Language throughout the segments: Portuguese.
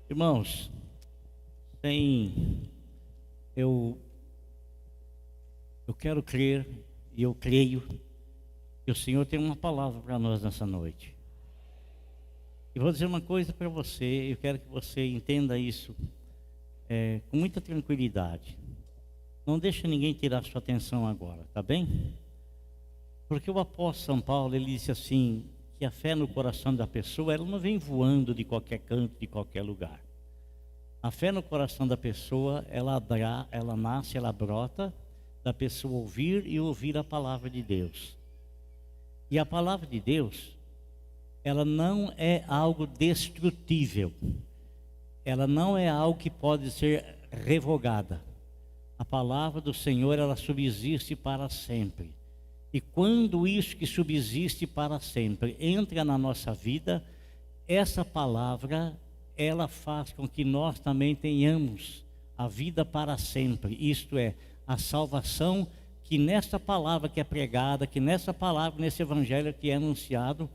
Irmãos, eu, eu quero crer e eu creio que o Senhor tem uma palavra para nós nessa noite. E vou dizer uma coisa para você, eu quero que você entenda isso com muita tranquilidade. Não deixe ninguém tirar sua atenção agora, tá bem? Porque o apóstolo São Paulo, ele disse assim, que a fé no coração da pessoa, ela não vem voando de qualquer canto, de qualquer lugar. A fé no coração da pessoa, ela nasce, ela brota da pessoa ouvir e ouvir a palavra de Deus. E a palavra de Deus, ela não é algo destrutível. Ela não é algo que pode ser revogada. A palavra do Senhor, ela subsiste para sempre. E quando isso que subsiste para sempre entra na nossa vida, essa palavra, ela faz com que nós também tenhamos a vida para sempre. Isto é, a salvação que nessa palavra que é pregada, que nessa palavra, nesse evangelho que é anunciado,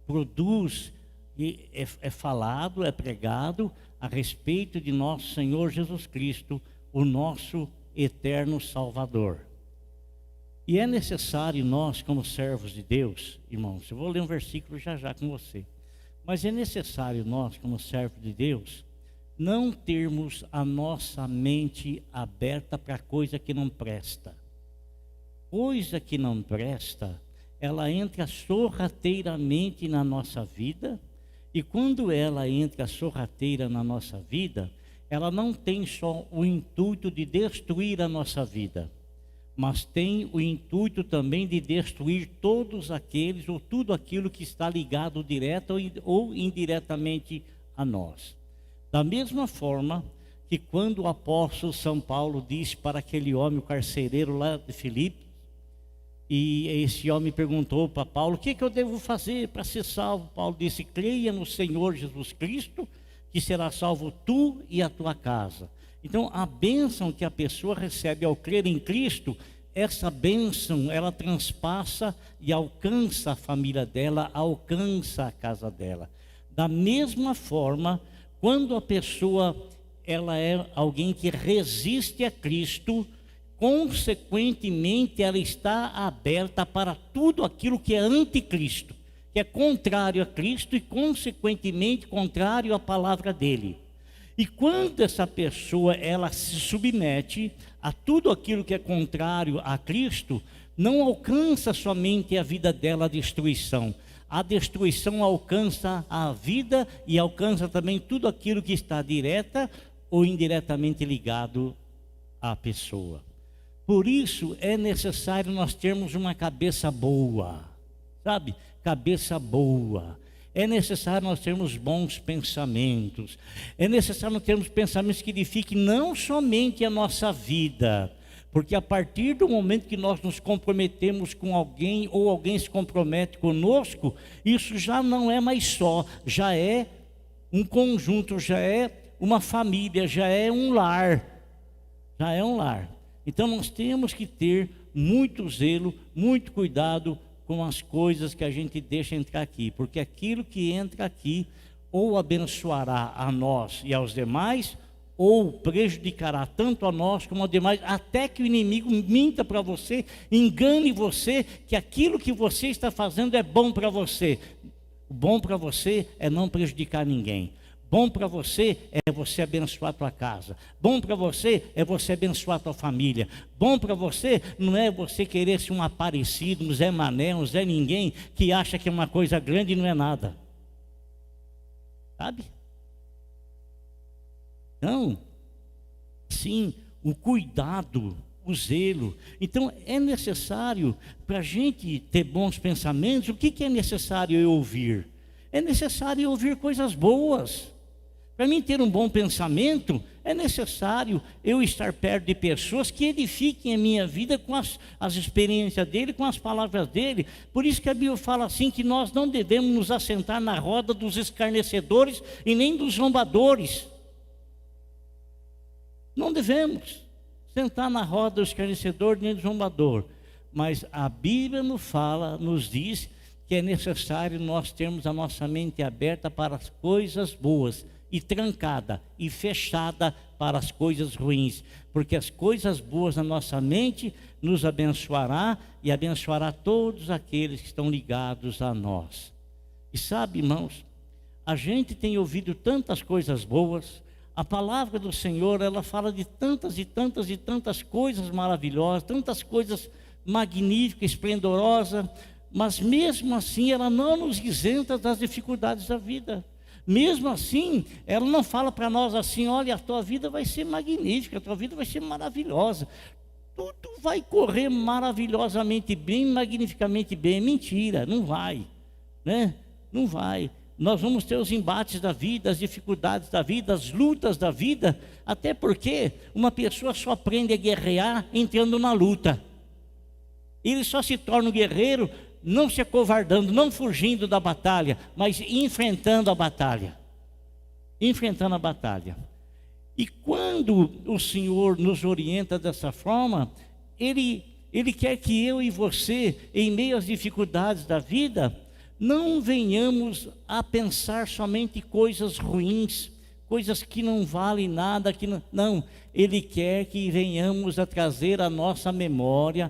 produz e é falado, é pregado a respeito de nosso Senhor Jesus Cristo, o nosso eterno Salvador. E é necessário nós, como servos de Deus, irmãos, eu vou ler um versículo já com você, mas é necessário nós, como servos de Deus, não termos a nossa mente aberta para coisa que não presta. Coisa que não presta, ela entra sorrateiramente na nossa vida, e quando ela entra sorrateira na nossa vida, ela não tem só o intuito de destruir a nossa vida, mas tem o intuito também de destruir todos aqueles ou tudo aquilo que está ligado direto ou indiretamente a nós. Da mesma forma que quando o apóstolo São Paulo disse para aquele homem, o carcereiro lá de Filipe, e esse homem perguntou para Paulo, o que eu devo fazer para ser salvo? Paulo disse, creia no Senhor Jesus Cristo, que será salvo tu e a tua casa. Então, a bênção que a pessoa recebe ao crer em Cristo, essa bênção, ela transpassa e alcança a família dela, alcança a casa dela. Da mesma forma, quando a pessoa, ela é alguém que resiste a Cristo, consequentemente, ela está aberta para tudo aquilo que é anticristo, que é contrário a Cristo e, consequentemente, contrário à palavra dele. E quando essa pessoa, ela se submete a tudo aquilo que é contrário a Cristo, não alcança somente a vida dela a destruição. A destruição alcança a vida e alcança também tudo aquilo que está direta ou indiretamente ligado à pessoa. Por isso é necessário nós termos uma cabeça boa, sabe? Cabeça boa. É necessário nós termos bons pensamentos. É necessário nós termos pensamentos que edifiquem não somente a nossa vida, porque a partir do momento que nós nos comprometemos com alguém ou alguém se compromete conosco, isso já não é mais só, já é um conjunto, já é uma família, já é um lar. Já é um lar. Então nós temos que ter muito zelo, muito cuidado com as coisas que a gente deixa entrar aqui, porque aquilo que entra aqui ou abençoará a nós e aos demais, ou prejudicará tanto a nós como aos demais, até que o inimigo minta para você, engane você, que aquilo que você está fazendo é bom para você. O bom para você é não prejudicar ninguém. Bom para você é você abençoar a tua casa. Bom para você é você abençoar a tua família. Bom para você não é você querer ser um aparecido, um Zé Mané, um Zé Ninguém, que acha que é uma coisa grande e não é nada. Sabe? Então, sim, o cuidado, o zelo. Então, é necessário, para a gente ter bons pensamentos, o que é necessário eu ouvir? É necessário ouvir coisas boas. Para mim ter um bom pensamento, é necessário eu estar perto de pessoas que edifiquem a minha vida com as experiências dele, com as palavras dele. Por isso que a Bíblia fala assim, que nós não devemos nos assentar na roda dos escarnecedores e nem dos zombadores. Não devemos sentar na roda do escarnecedor nem do zombador. Mas a Bíblia nos diz que é necessário nós termos a nossa mente aberta para as coisas boas e trancada e fechada para as coisas ruins, porque as coisas boas na nossa mente nos abençoará e abençoará todos aqueles que estão ligados a nós. E sabe, irmãos, a gente tem ouvido tantas coisas boas, a palavra do Senhor, ela fala de tantas e tantas e tantas coisas maravilhosas, tantas coisas magníficas, esplendorosas, mas mesmo assim ela não nos isenta das dificuldades da vida. Mesmo assim, ela não fala para nós assim: olha, a tua vida vai ser magnífica, a tua vida vai ser maravilhosa, tudo vai correr maravilhosamente bem, magnificamente bem. Mentira, não vai, né? Não vai. Nós vamos ter os embates da vida, as dificuldades da vida, as lutas da vida, até porque uma pessoa só aprende a guerrear entrando na luta. Ele só se torna um guerreiro não se acovardando, não fugindo da batalha, mas enfrentando a batalha. Enfrentando a batalha. E quando o Senhor nos orienta dessa forma, Ele quer que eu e você, em meio às dificuldades da vida, não venhamos a pensar somente coisas ruins, coisas que não valem nada, não. Ele quer que venhamos a trazer à nossa memória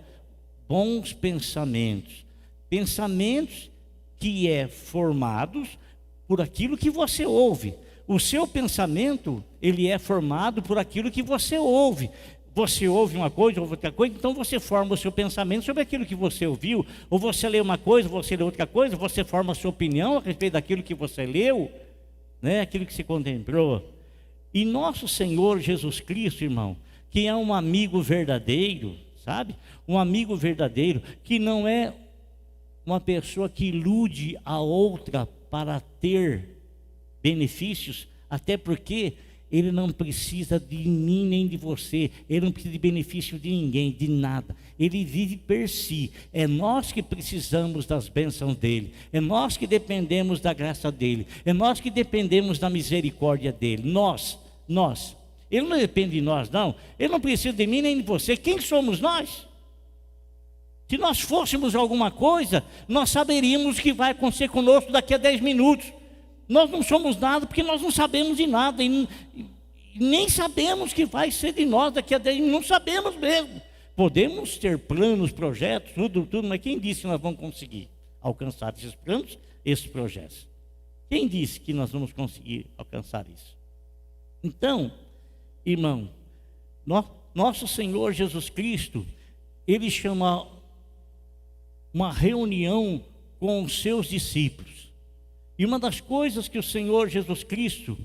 bons pensamentos. Pensamentos que formados por aquilo que você ouve. O seu pensamento, ele é formado por aquilo que você ouve. Você ouve uma coisa, ouve outra coisa, então você forma o seu pensamento sobre aquilo que você ouviu. Ou você lê uma coisa, você lê outra coisa, você forma a sua opinião a respeito daquilo que você leu, né? Aquilo que você contemplou. E nosso Senhor Jesus Cristo, irmão, que é um amigo verdadeiro, sabe? Um amigo verdadeiro, que não é uma pessoa que ilude a outra para ter benefícios, até porque ele não precisa de mim nem de você, ele não precisa de benefício de ninguém, de nada. Ele vive per si. É nós que precisamos das bênçãos dele, é nós que dependemos da graça dele, é nós que dependemos da misericórdia dele. Nós. Ele não depende de nós, não. Ele não precisa de mim nem de você. Quem somos nós? Se nós fôssemos alguma coisa, nós saberíamos o que vai acontecer conosco daqui a 10 minutos. Nós não somos nada porque nós não sabemos de nada. E nem sabemos o que vai ser de nós daqui a 10 minutos. Não sabemos mesmo. Podemos ter planos, projetos, tudo, mas quem disse que nós vamos conseguir alcançar esses planos, esses projetos? Quem disse que nós vamos conseguir alcançar isso? Então, irmão, nosso Senhor Jesus Cristo, Ele chama uma reunião com os seus discípulos. E uma das coisas que o Senhor Jesus Cristo,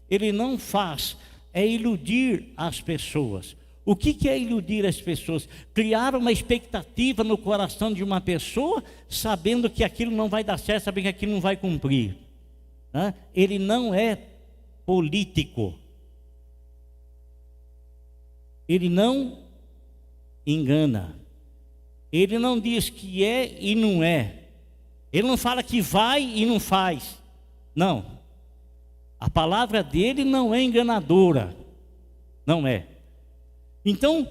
Ele não faz, é iludir as pessoas. O que é iludir as pessoas? Criar uma expectativa no coração de uma pessoa, sabendo que aquilo não vai dar certo, sabendo que aquilo não vai cumprir, né? Ele não é político. Ele não engana. Ele não diz que é e não é. Ele não fala que vai e não faz. Não. A palavra dele não é enganadora. Não é. Então,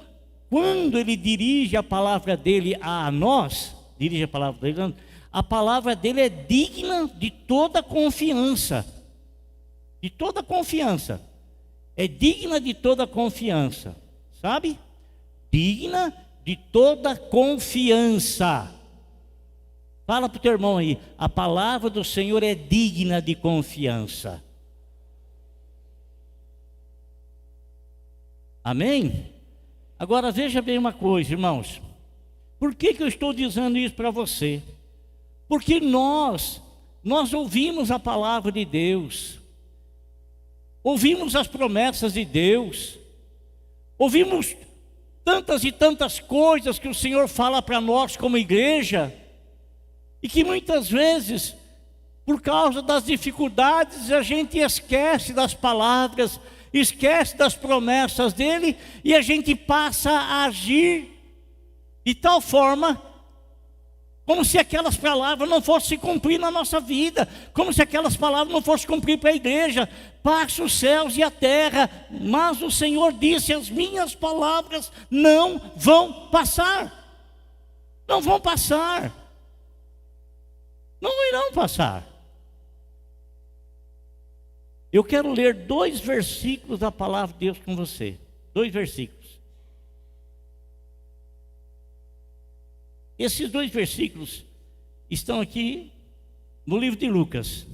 quando ele dirige a palavra dele a nós, a palavra dele é digna de toda confiança. De toda confiança. É digna de toda confiança. Sabe? Digna de toda confiança. Fala para o teu irmão aí, a palavra do Senhor é digna de confiança. Amém? Agora veja bem uma coisa, irmãos. Por que eu estou dizendo isso para você? Porque nós ouvimos a palavra de Deus, ouvimos as promessas de Deus, ouvimos tantas e tantas coisas que o Senhor fala para nós como igreja, e que muitas vezes, por causa das dificuldades, a gente esquece das palavras, esquece das promessas dele, e a gente passa a agir de tal forma como se aquelas palavras não fossem se cumprir na nossa vida, como se aquelas palavras não fossem cumprir para a igreja. Passa os céus e a terra, mas o Senhor disse: as minhas palavras não vão passar. Não vão passar. Não irão passar. Eu quero ler 2 versículos da palavra de Deus com você. 2 versículos. Esses 2 versículos estão aqui no livro de Lucas.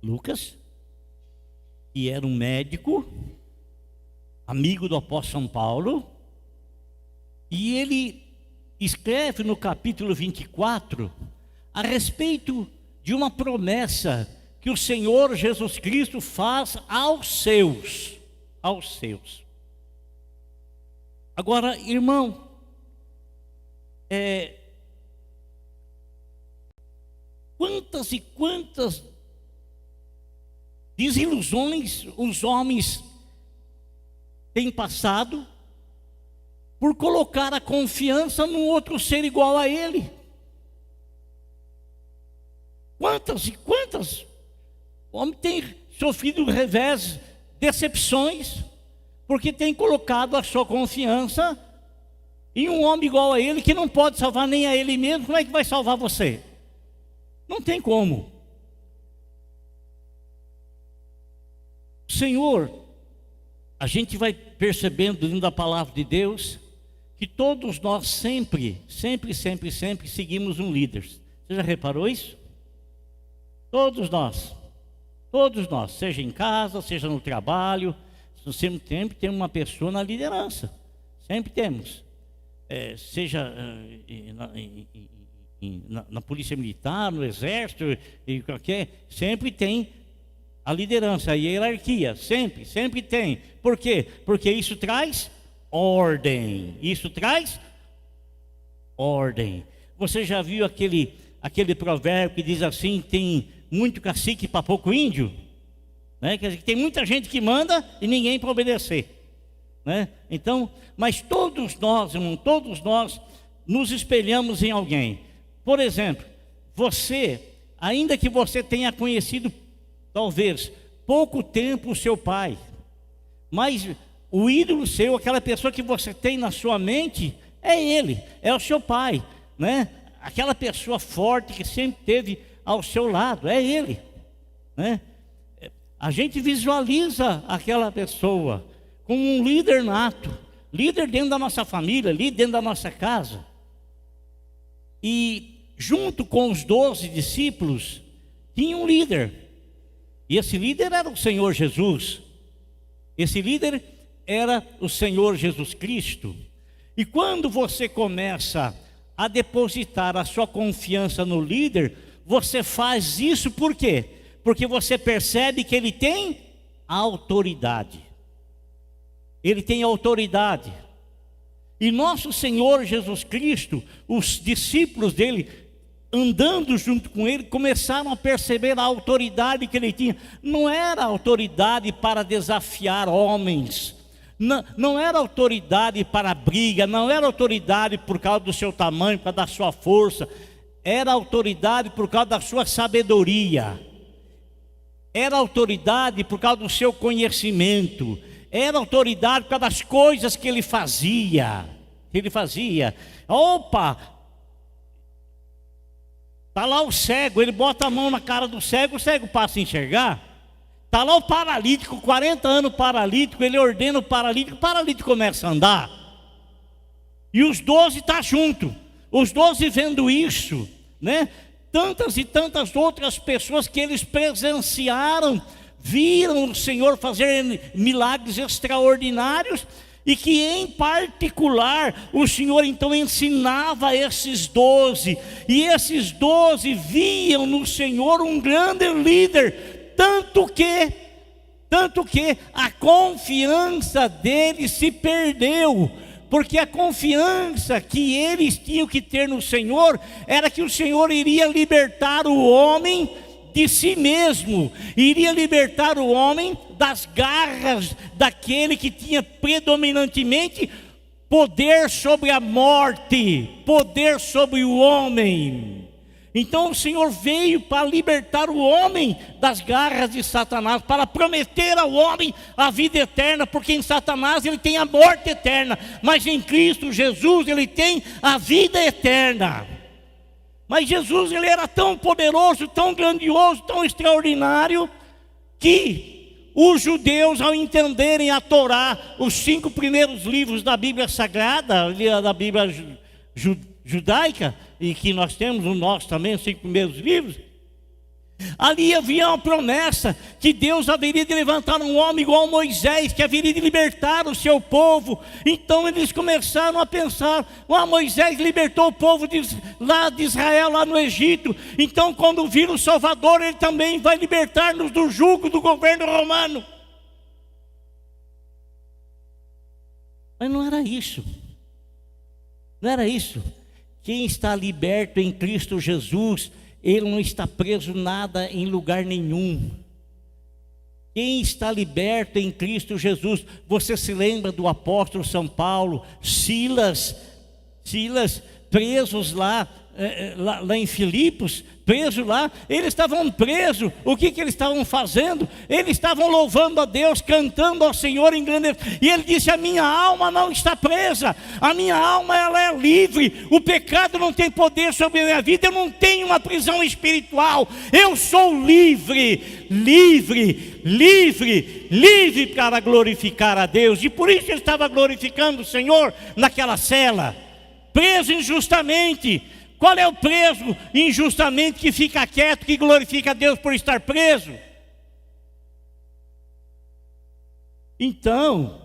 Lucas, que era um médico, amigo do apóstolo São Paulo, e ele escreve no capítulo 24 a respeito de uma promessa que o Senhor Jesus Cristo faz aos seus. Agora, irmão, quantas e quantas desilusões os homens têm passado por colocar a confiança num outro ser igual a ele. Quantas e quantas o homem tem sofrido revés, decepções, porque tem colocado a sua confiança em um homem igual a ele, que não pode salvar nem a ele mesmo. Como é que vai salvar você? Não tem como. Senhor, a gente vai percebendo dentro da palavra de Deus que todos nós sempre seguimos um líder. Você já reparou isso? Todos nós, seja em casa, seja no trabalho, sempre tem uma pessoa na liderança, sempre temos, seja na polícia militar, no exército, sempre tem a liderança, a hierarquia, sempre tem. Por quê? Porque isso traz ordem. Você já viu aquele provérbio que diz assim: tem muito cacique para pouco índio? Né? Quer dizer, que tem muita gente que manda e ninguém para obedecer, né? Então, mas todos nós, irmão, nos espelhamos em alguém. Por exemplo, você, ainda que você tenha conhecido talvez pouco tempo o seu pai, mas o ídolo seu, aquela pessoa que você tem na sua mente, é ele, é o seu pai, né? Aquela pessoa forte que sempre teve ao seu lado, é ele, né? A gente visualiza aquela pessoa como um líder nato, líder dentro da nossa família, líder dentro da nossa casa. E junto com os 12 discípulos tinha um líder, e esse líder era o Senhor Jesus. Esse líder era o Senhor Jesus Cristo. E quando você começa a depositar a sua confiança no líder, você faz isso por quê? Porque você percebe que ele tem autoridade. Ele tem autoridade. E nosso Senhor Jesus Cristo, os discípulos dele, andando junto com ele, começaram a perceber a autoridade que ele tinha. Não era autoridade para desafiar homens, não era autoridade para briga, não era autoridade por causa do seu tamanho, por causa da sua força, era autoridade por causa da sua sabedoria, era autoridade por causa do seu conhecimento, era autoridade por causa das coisas que ele fazia. Opa! Está lá o cego, ele bota a mão na cara do cego, o cego passa a enxergar. Está lá o paralítico, 40 anos paralítico, ele ordena o paralítico começa a andar. E os 12 estão junto, os 12 vendo isso, né? Tantas e tantas outras pessoas que eles presenciaram, viram o Senhor fazer milagres extraordinários, e que em particular o Senhor então ensinava esses 12, e esses 12 viam no Senhor um grande líder, tanto que a confiança deles se perdeu, porque a confiança que eles tinham que ter no Senhor era que o Senhor iria libertar o homem de si mesmo, iria libertar o homem das garras daquele que tinha predominantemente poder sobre a morte, poder sobre o homem. Então o Senhor veio para libertar o homem das garras de Satanás, para prometer ao homem a vida eterna, porque em Satanás ele tem a morte eterna, mas em Cristo Jesus ele tem a vida eterna. Mas Jesus, ele era tão poderoso, tão grandioso, tão extraordinário, que os judeus, ao entenderem a Torá, os 5 primeiros livros da Bíblia Sagrada, da Bíblia judaica, e que nós temos o nosso também, os 5 primeiros livros, ali havia uma promessa que Deus haveria de levantar um homem igual a Moisés, que haveria de libertar o seu povo. Então eles começaram a pensar: Moisés libertou o povo lá de Israel, lá no Egito, então quando vir o Salvador, ele também vai libertar-nos do jugo do governo romano. Mas não era isso. Não era isso. Quem está liberto em Cristo Jesus, ele não está preso nada em lugar nenhum. Quem está liberto em Cristo Jesus, você se lembra do apóstolo São Paulo, Silas presos lá em Filipos, presos lá, eles estavam presos. O que eles estavam fazendo? Eles estavam louvando a Deus, cantando ao Senhor em grande. E ele disse: a minha alma não está presa, a minha alma ela é livre, o pecado não tem poder sobre a minha vida, eu não tenho uma prisão espiritual, eu sou livre para glorificar a Deus. E por isso ele estava glorificando o Senhor naquela cela, preso injustamente. Qual é o preso injustamente que fica quieto, que glorifica a Deus por estar preso? Então,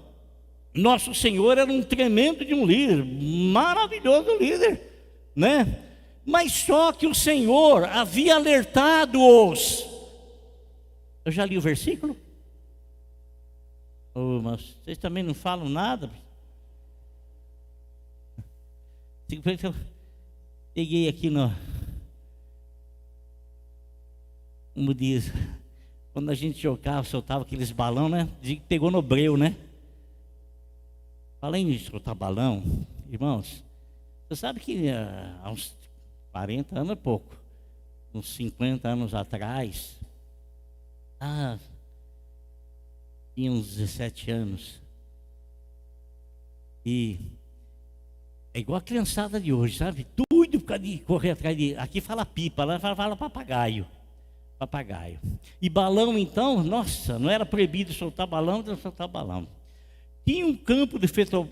nosso Senhor era um tremendo de um líder, maravilhoso líder, né? Mas só que o Senhor havia alertado-os. Eu já li o versículo? Mas vocês também não falam nada? Peguei aqui como diz, quando a gente jogava, soltava aqueles balão, né? Dizia que pegou no breu, né? Além de soltar balão, irmãos, você sabe que há uns 40 anos é pouco, uns 50 anos atrás, tinha uns 17 anos, e é igual a criançada de hoje, sabe? Tudo por causa de correr atrás de... Aqui fala pipa, lá fala papagaio. E balão, então, nossa, não era proibido soltar balão, então soltar balão. Tinha um campo de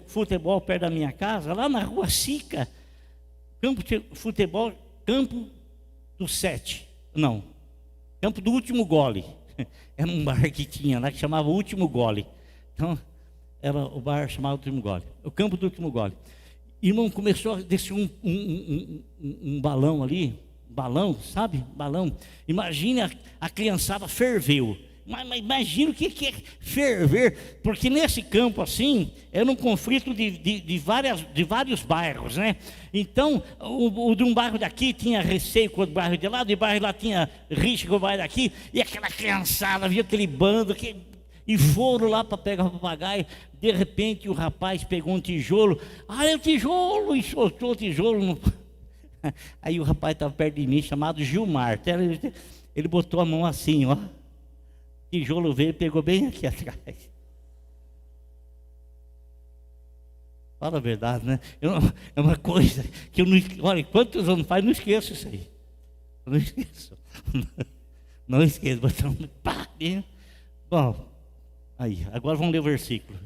futebol perto da minha casa, lá na rua Sica. Campo de futebol, campo do 7. Não, campo do último gole. Era um bar que tinha lá, que chamava Último Gole. Então, era o bar chamado Último Gole. O campo do Último Gole. Irmão, começou a descer um balão ali, sabe? Balão. Imagina, a criançada ferveu. Mas imagina o que é ferver, porque nesse campo assim, era um conflito de vários bairros, né? Então, o de um bairro daqui tinha receio com o bairro de lá, de bairro lá tinha rixa com o bairro daqui, e aquela criançada, via aquele bando e foram lá para pegar o papagaio. De repente o rapaz pegou um tijolo. É o tijolo! E soltou o tijolo. Aí o rapaz estava perto de mim, chamado Gilmar. Ele botou a mão assim, ó. O tijolo veio e pegou bem aqui atrás. Fala a verdade, né? É uma coisa que eu não... Olha, quantos anos faz, não esqueço isso aí. Eu não esqueço. Não esqueço. Pá, bom, aí, agora vamos ler o versículo.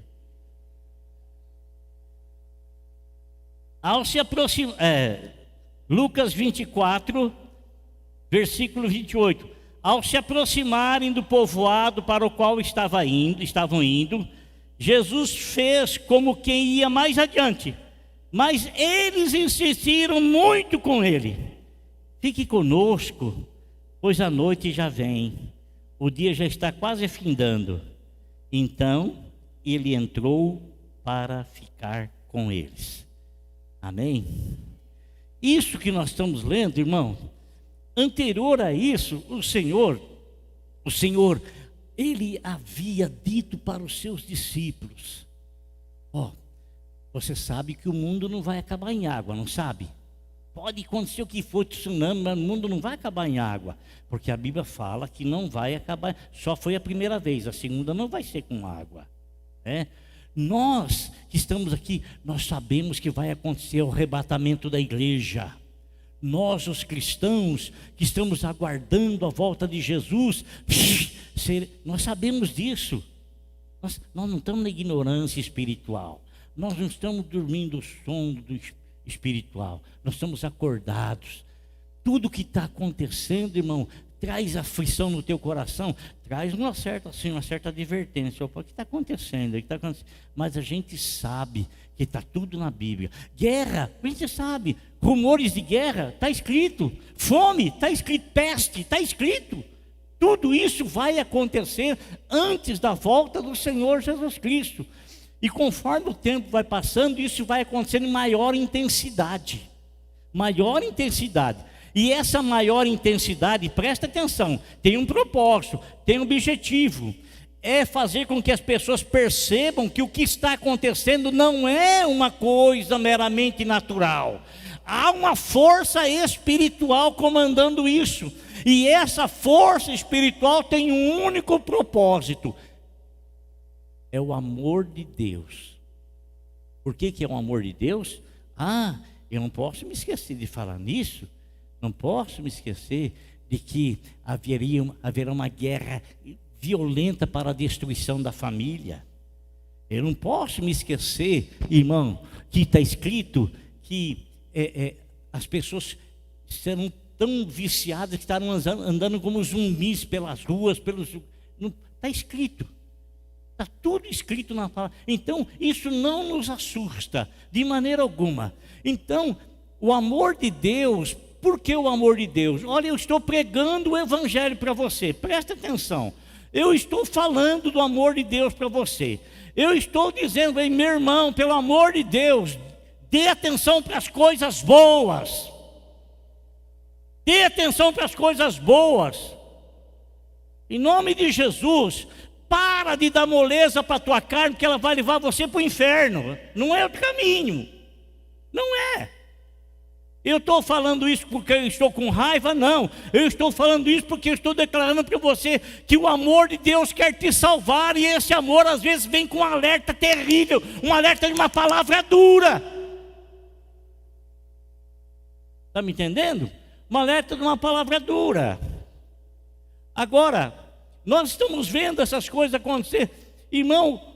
Ao se aproximar, Lucas 24, versículo 28. Ao se aproximarem do povoado para o qual estavam indo, Jesus fez como quem ia mais adiante, mas eles insistiram muito com ele: fique conosco, pois a noite já vem, o dia já está quase findando. Então ele entrou para ficar com eles. Amém? Isso que nós estamos lendo, irmão, anterior a isso, o Senhor, ele havia dito para os seus discípulos: você sabe que o mundo não vai acabar em água, não sabe? Pode acontecer o que for, tsunami, mas o mundo não vai acabar em água, porque a Bíblia fala que não vai acabar, só foi a primeira vez, a segunda não vai ser com água, né? Nós que estamos aqui, nós sabemos que vai acontecer o arrebatamento da igreja. Nós, os cristãos, que estamos aguardando a volta de Jesus, nós sabemos disso. Nós não estamos na ignorância espiritual. Nós não estamos dormindo o sono espiritual. Nós estamos acordados. Tudo que está acontecendo, irmão, traz aflição no teu coração, traz uma certa advertência. Opa, o que está acontecendo? Mas a gente sabe que está tudo na Bíblia. Guerra, a gente sabe. Rumores de guerra, está escrito. Fome, está escrito. Peste, está escrito. Tudo isso vai acontecer antes da volta do Senhor Jesus Cristo. E conforme o tempo vai passando, isso vai acontecendo em maior intensidade. Maior intensidade. E essa maior intensidade, presta atenção, tem um propósito, tem um objetivo. É fazer com que as pessoas percebam que o que está acontecendo não é uma coisa meramente natural. Há uma força espiritual comandando isso. E essa força espiritual tem um único propósito. É o amor de Deus. Por que é o amor de Deus? Eu não posso me esquecer de falar nisso. Não posso me esquecer de que haverá uma guerra violenta para a destruição da família. Eu não posso me esquecer, irmão, que está escrito que as pessoas serão tão viciadas que estarão andando como zumbis pelas ruas, está escrito. Está tudo escrito na palavra. Então, isso não nos assusta de maneira alguma. Então, o amor de Deus, por que o amor de Deus? Olha, eu estou pregando o Evangelho para você, presta atenção. Eu estou falando do amor de Deus para você. Eu estou dizendo, meu irmão, pelo amor de Deus, dê atenção para as coisas boas. Dê atenção para as coisas boas. Em nome de Jesus, para de dar moleza para a tua carne, porque ela vai levar você para o inferno. Não é o caminho. Não é. Eu estou falando isso porque eu estou com raiva? Não. Eu estou falando isso porque eu estou declarando para você que o amor de Deus quer te salvar. E esse amor às vezes vem com um alerta terrível. Um alerta de uma palavra dura. Está me entendendo? Um alerta de uma palavra dura. Agora, nós estamos vendo essas coisas acontecer. Irmão,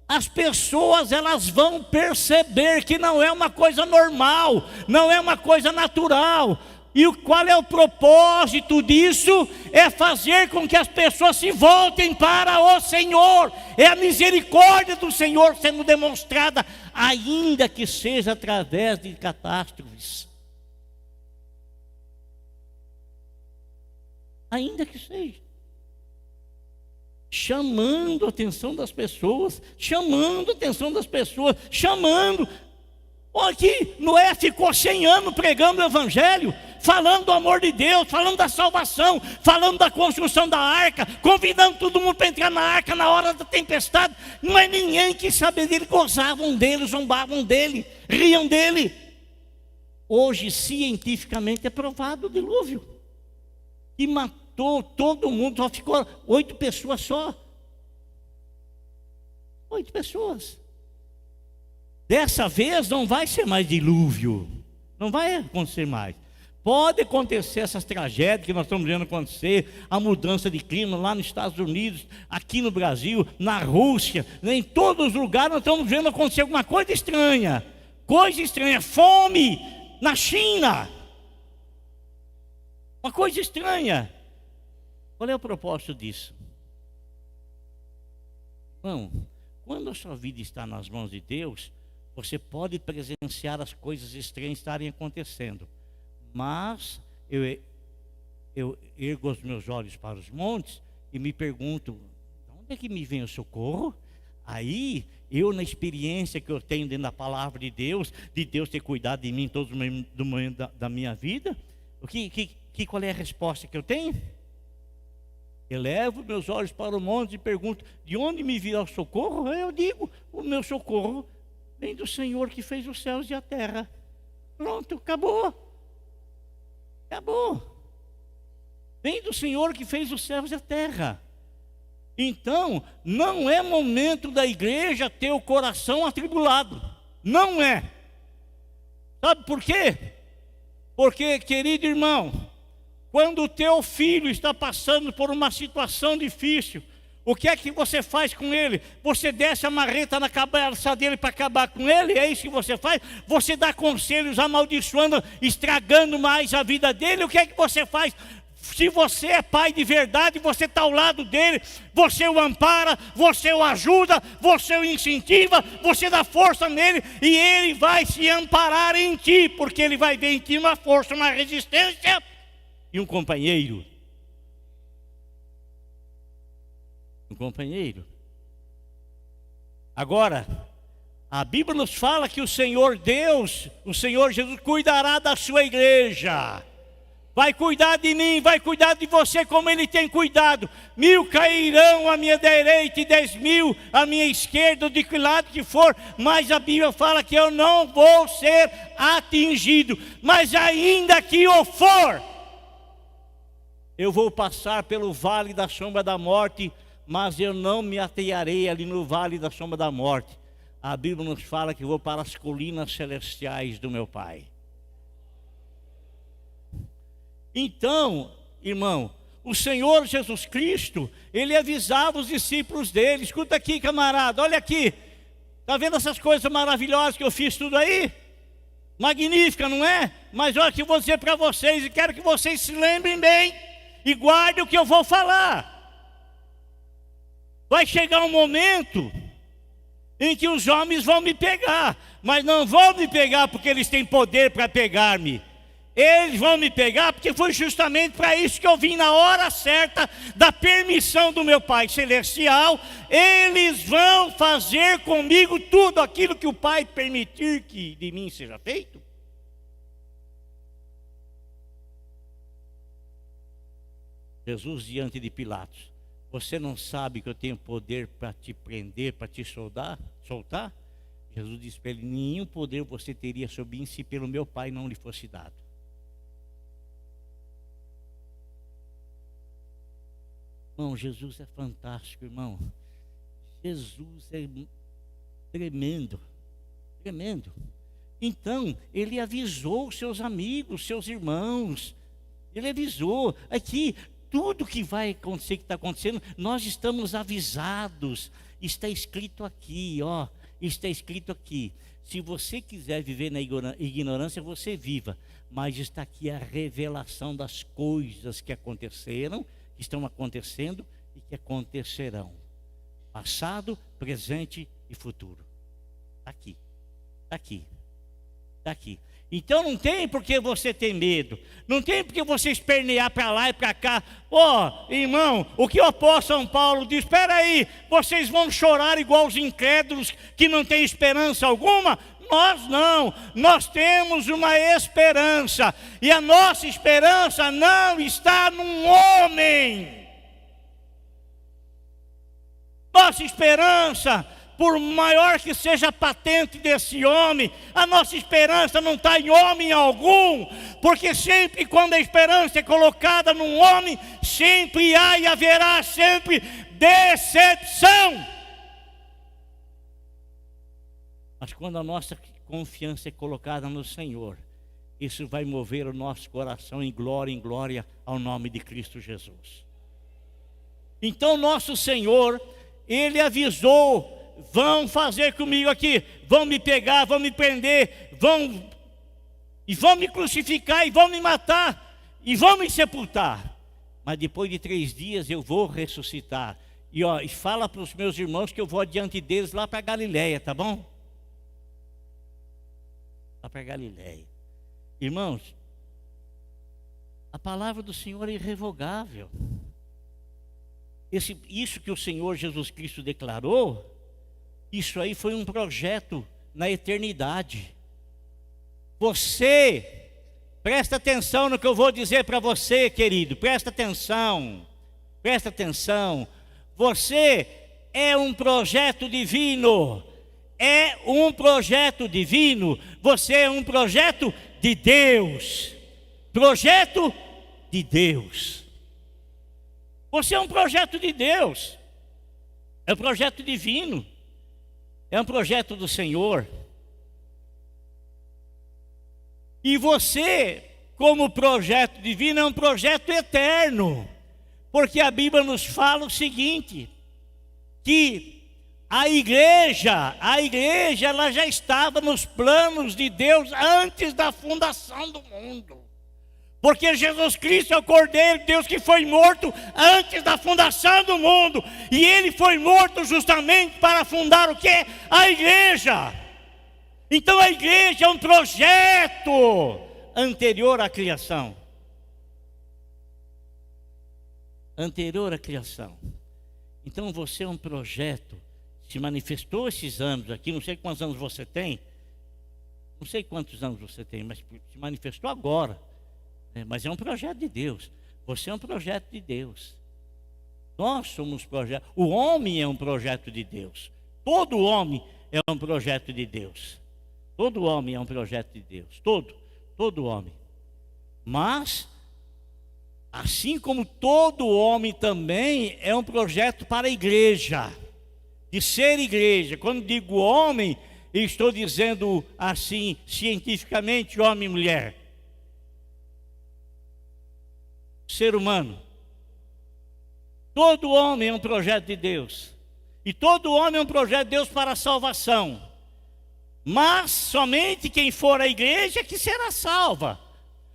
as pessoas elas vão perceber que não é uma coisa normal, não é uma coisa natural. E qual é o propósito disso? É fazer com que as pessoas se voltem para o Senhor. É a misericórdia do Senhor sendo demonstrada, ainda que seja através de catástrofes. Ainda que seja. Chamando a atenção das pessoas, chamando. Olha aqui, Noé ficou 100 anos pregando o Evangelho, falando do amor de Deus, falando da salvação, falando da construção da arca, convidando todo mundo para entrar na arca na hora da tempestade. Não é ninguém que sabia dele, gozavam dele, zombavam dele, riam dele. Hoje, cientificamente, é provado o dilúvio. E matou todo mundo, só ficou 8 pessoas só. 8 pessoas. Dessa vez não vai ser mais dilúvio. Não vai acontecer mais. Pode acontecer essas tragédias que nós estamos vendo acontecer, a mudança de clima lá nos Estados Unidos, aqui no Brasil, na Rússia, em todos os lugares nós estamos vendo acontecer alguma coisa estranha. Coisa estranha, fome na China. Uma coisa estranha. Qual é o propósito disso? Bom, quando a sua vida está nas mãos de Deus, você pode presenciar as coisas estranhas estarem acontecendo. Mas eu ergo os meus olhos para os montes e me pergunto, de onde é que me vem o socorro? Aí, eu na experiência que eu tenho dentro da palavra de Deus ter cuidado de mim todos os momentos da minha vida, qual é a resposta que eu tenho? Elevo meus olhos para o monte e pergunto, de onde me virá o socorro? Eu digo, o meu socorro vem do Senhor que fez os céus e a terra. Pronto, acabou. Vem do Senhor que fez os céus e a terra. Então, não é momento da igreja ter o coração atribulado. Não é. Sabe por quê? Porque, querido irmão, quando o teu filho está passando por uma situação difícil, o que é que você faz com ele? Você desce a marreta na cabeça dele para acabar com ele? É isso que você faz? Você dá conselhos amaldiçoando, estragando mais a vida dele? O que é que você faz? Se você é pai de verdade, você está ao lado dele, você o ampara, você o ajuda, você o incentiva, você dá força nele e ele vai se amparar em ti, porque ele vai ver em ti uma força, uma resistência e um companheiro. Um companheiro. Agora, a Bíblia nos fala que o Senhor Deus, o Senhor Jesus, cuidará da sua igreja. Vai cuidar de mim, vai cuidar de você como Ele tem cuidado. 1000 cairão à minha direita e 10.000 à minha esquerda, de que lado que for. Mas a Bíblia fala que eu não vou ser atingido. Mas ainda que eu for, eu vou passar pelo vale da sombra da morte, mas eu não me atearei ali no vale da sombra da morte. A Bíblia nos fala que eu vou para as colinas celestiais do meu Pai. Então, irmão, o Senhor Jesus Cristo, Ele avisava os discípulos dele. Escuta aqui, camarada, olha aqui. Está vendo essas coisas maravilhosas que eu fiz tudo aí? Magnífica, não é? Mas olha que eu vou dizer para vocês, e quero que vocês se lembrem bem e guardem o que eu vou falar. Vai chegar um momento em que os homens vão me pegar, mas não vão me pegar porque eles têm poder para pegar-me. Eles vão me pegar porque foi justamente para isso que eu vim na hora certa, da permissão do meu Pai Celestial. Eles vão fazer comigo tudo aquilo que o Pai permitir que de mim seja feito. Jesus diante de Pilatos: você não sabe que eu tenho poder para te prender, para te soltar? Jesus disse para ele: nenhum poder você teria sobre mim se pelo meu Pai não lhe fosse dado. Irmão, Jesus é fantástico, irmão. Jesus é tremendo, tremendo. Então, ele avisou os seus amigos, seus irmãos. Ele avisou. Aqui, tudo que vai acontecer, que está acontecendo, nós estamos avisados. Está escrito aqui, ó. Está escrito aqui. Se você quiser viver na ignorância, você viva. Mas está aqui a revelação das coisas que aconteceram, que estão acontecendo e que acontecerão. Passado, presente e futuro. Está aqui. Está aqui. Está aqui. Então não tem por que você ter medo. Não tem por que você espernear para lá e para cá. Irmão, o que o apóstolo São Paulo diz: espera aí, vocês vão chorar igual os incrédulos que não têm esperança alguma? Nós não, nós temos uma esperança. E a nossa esperança não está num homem. Nossa esperança, por maior que seja a patente desse homem, a nossa esperança não está em homem algum, porque sempre quando a esperança é colocada num homem, sempre há e haverá sempre decepção. Mas quando a nossa confiança é colocada no Senhor, isso vai mover o nosso coração em glória ao nome de Cristo Jesus. Então nosso Senhor, Ele avisou: vão fazer comigo aqui, vão me pegar, vão me prender, vão me crucificar e vão me matar e vão me sepultar. Mas depois de 3 dias eu vou ressuscitar. E fala para os meus irmãos que eu vou adiante deles lá para Galiléia, tá bom? Lá para Galiléia. Irmãos, a palavra do Senhor é irrevogável. Isso que o Senhor Jesus Cristo declarou, isso aí foi um projeto na eternidade. Você, presta atenção no que eu vou dizer para você, querido, presta atenção. Você é um projeto divino. É um projeto divino. Você é um projeto de Deus. Projeto de Deus. Você é um projeto de Deus. É um projeto divino. É um projeto do Senhor. E você como projeto divino, é um projeto eterno. Porque a Bíblia nos fala o seguinte, que a igreja ela já estava nos planos de Deus antes da fundação do mundo. Porque Jesus Cristo é o Cordeiro de Deus que foi morto antes da fundação do mundo. E Ele foi morto justamente para fundar o quê? A igreja. Então a igreja é um projeto anterior à criação. Anterior à criação. Então você é um projeto. Se manifestou esses anos aqui, não sei quantos anos você tem. Não sei quantos anos você tem, mas se manifestou agora. Mas é um projeto de Deus. Você é um projeto de Deus. Nós somos projeto. O homem é um projeto de Deus. Todo homem é um projeto de Deus. Todo homem é um projeto de Deus. Todo homem. Mas, assim como todo homem também é um projeto para a igreja. De ser igreja. Quando digo homem, estou dizendo assim, cientificamente, homem e mulher. Ser humano. Todo homem é um projeto de Deus. E todo homem é um projeto de Deus para a salvação. Mas somente quem for à igreja que será salva.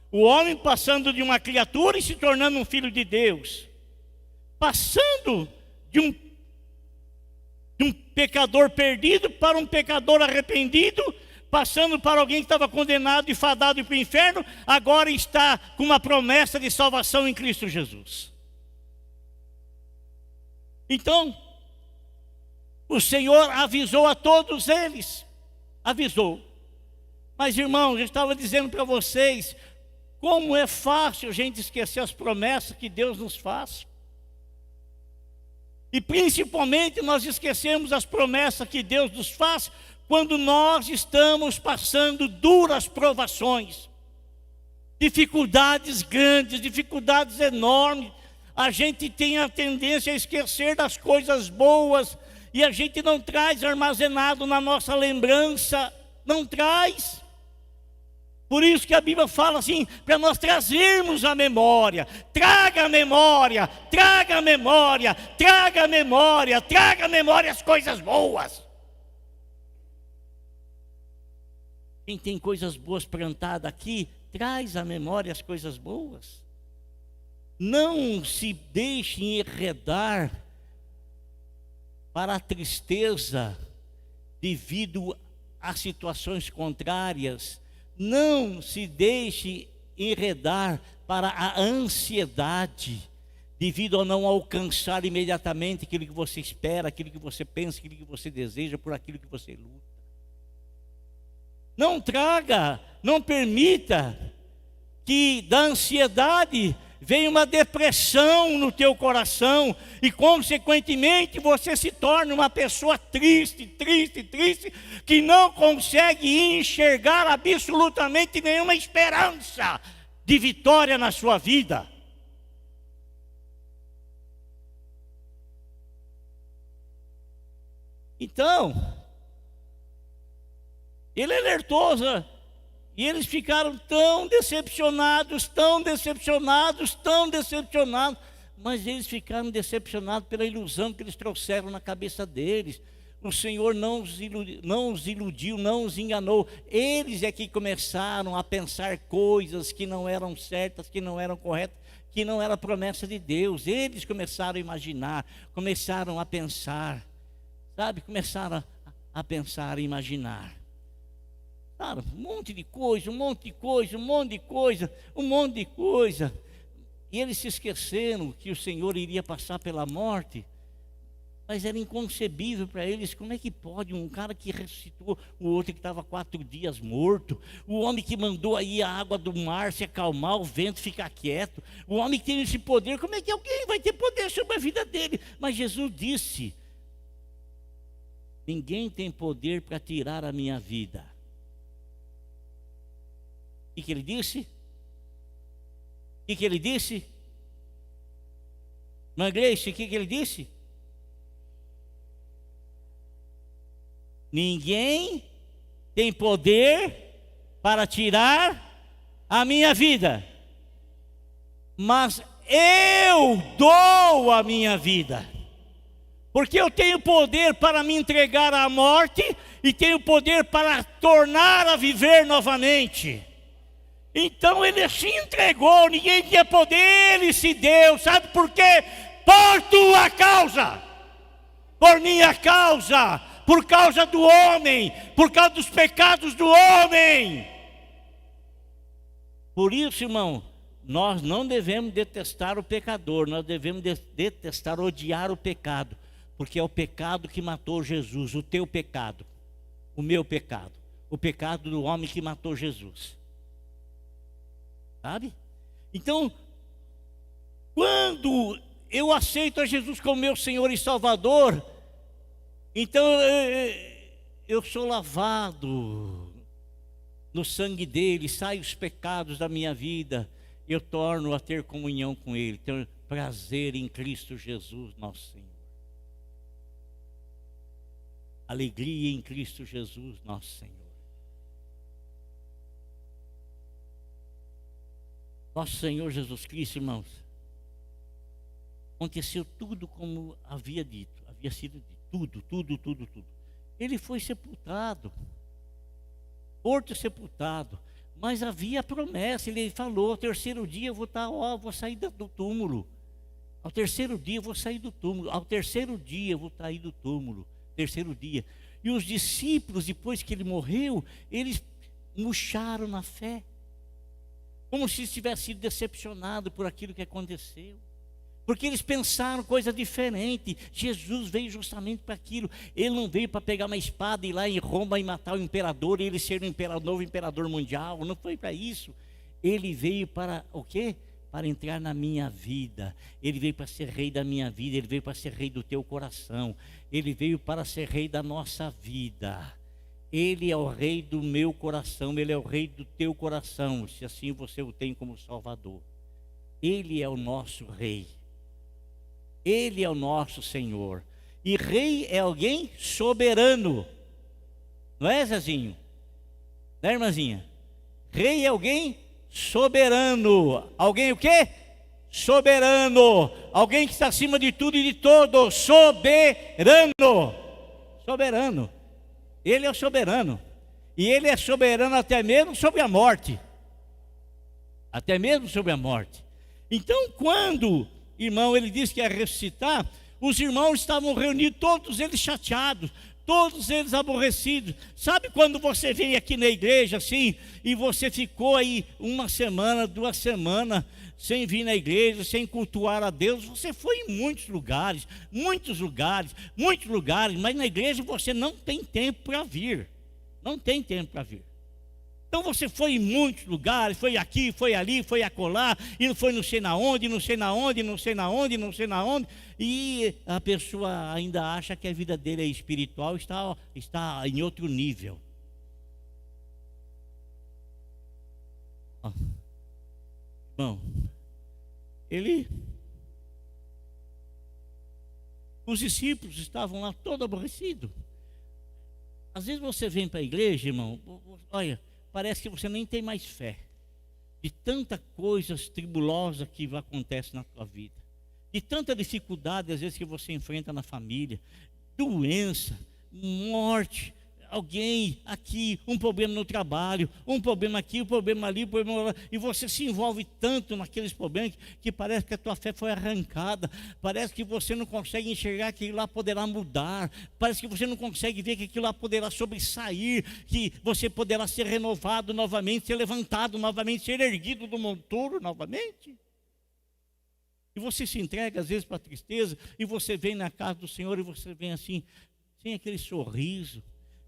O homem passando de uma criatura e se tornando um filho de Deus. Passando de um pecador perdido para um pecador arrependido. Passando para alguém que estava condenado e fadado para o inferno, agora está com uma promessa de salvação em Cristo Jesus. Então, o Senhor avisou a todos eles. Avisou. Mas, irmãos, eu estava dizendo para vocês, como é fácil a gente esquecer as promessas que Deus nos faz. E principalmente nós esquecemos as promessas que Deus nos faz quando nós estamos passando duras provações, dificuldades grandes, dificuldades enormes. A gente tem a tendência a esquecer das coisas boas e a gente não traz armazenado na nossa lembrança, não traz. Por isso que a Bíblia fala assim, para nós trazermos a memória. Traga a memória, traga a memória, traga a memória, traga a memória as coisas boas. Quem tem coisas boas plantadas aqui, traz à memória as coisas boas. Não se deixe enredar para a tristeza devido a situações contrárias. Não se deixe enredar para a ansiedade devido a não alcançar imediatamente aquilo que você espera, aquilo que você pensa, aquilo que você deseja, por aquilo que você luta. Não traga, não permita que da ansiedade venha uma depressão no teu coração e consequentemente você se torne uma pessoa triste, que não consegue enxergar absolutamente nenhuma esperança de vitória na sua vida. Então, ele alertou, e eles ficaram tão decepcionados, mas eles ficaram decepcionados pela ilusão que eles trouxeram na cabeça deles. O Senhor não os iludiu, não os enganou. Eles é que começaram a pensar coisas que não eram certas, que não eram corretas, que não era promessa de Deus. Eles começaram a imaginar, começaram a pensar, sabe? Começaram a pensar e imaginar. Cara, um monte de coisa. E eles se esqueceram que o Senhor iria passar pela morte. Mas era inconcebível para eles. Como é que pode um cara que ressuscitou o outro que estava 4 dias morto? O homem que mandou aí a água do mar se acalmar, o vento ficar quieto. O homem que tem esse poder, como é que alguém vai ter poder sobre a vida dele? Mas Jesus disse: ninguém tem poder para tirar a minha vida. O que ele disse? O que ele disse? Mangleice, o que ele disse? Ninguém tem poder para tirar a minha vida, mas eu dou a minha vida, porque eu tenho poder para me entregar à morte e tenho poder para tornar a viver novamente. Então ele se entregou, ninguém tinha poder, ele se deu. Sabe por quê? Por tua causa, por minha causa, por causa do homem, por causa dos pecados do homem. Por isso, irmão, nós não devemos detestar o pecador, nós devemos detestar, odiar o pecado, porque é o pecado que matou Jesus, o teu pecado, o meu pecado, o pecado do homem que matou Jesus. Sabe? Então, quando eu aceito a Jesus como meu Senhor e Salvador, então eu sou lavado no sangue dele, saem os pecados da minha vida, eu torno a ter comunhão com ele, tenho prazer em Cristo Jesus, nosso Senhor. Alegria em Cristo Jesus, nosso Senhor. Nosso Senhor Jesus Cristo, irmãos, aconteceu tudo como havia dito, havia sido dito, tudo. Ele foi sepultado, morto e sepultado, mas havia a promessa, ele falou, ao terceiro dia eu vou sair do túmulo, ao terceiro dia eu vou sair do túmulo, ao terceiro dia eu vou sair do túmulo, terceiro dia. E os discípulos, depois que ele morreu, eles murcharam na fé, como se tivesse sido decepcionado por aquilo que aconteceu, porque eles pensaram coisa diferente. Jesus veio justamente para aquilo. Ele não veio para pegar uma espada e ir lá em Roma e matar o imperador, e ele ser o novo imperador mundial. Não foi para isso. Ele veio para o quê? Para entrar na minha vida. Ele veio para ser rei da minha vida. Ele veio para ser rei do teu coração. Ele veio para ser rei da nossa vida. Ele é o rei do meu coração. Ele é o rei do teu coração, se assim você o tem como Salvador. Ele é o nosso rei. Ele é o nosso Senhor. E rei é alguém soberano. Não é, Zezinho? Né, irmãzinha? Rei é alguém soberano. Alguém o quê? Soberano. Alguém que está acima de tudo e de todos. Soberano. Soberano. Ele é o soberano. E ele é soberano até mesmo sobre a morte. Até mesmo sobre a morte. Então, quando, irmão, ele disse que ia ressuscitar, os irmãos estavam reunidos, todos eles chateados, todos eles aborrecidos. Sabe quando você vem aqui na igreja assim, e você ficou aí uma semana, 2 semanas, sem vir na igreja, sem cultuar a Deus? Você foi em muitos lugares, mas na igreja você não tem tempo para vir, não tem tempo para vir. Então você foi em muitos lugares, foi aqui, foi ali, foi acolá, e foi não sei na onde, e a pessoa ainda acha que a vida dele é espiritual, está em outro nível. Bom, os discípulos estavam lá todos aborrecidos. Às vezes você vem para a igreja, irmão, olha, parece que você nem tem mais fé, de tanta coisas tribulosas que acontece na tua vida, de tanta dificuldade às vezes que você enfrenta na família, doença, morte, alguém aqui, um problema no trabalho, um problema aqui, um problema ali, um problema lá, e você se envolve tanto naqueles problemas que parece que a tua fé foi arrancada, parece que você não consegue enxergar que aquilo lá poderá mudar, parece que você não consegue ver que aquilo lá poderá sobressair, que você poderá ser renovado novamente, ser levantado novamente, ser erguido do monturo novamente. E você se entrega às vezes para a tristeza, e você vem na casa do Senhor e você vem assim, sem aquele sorriso,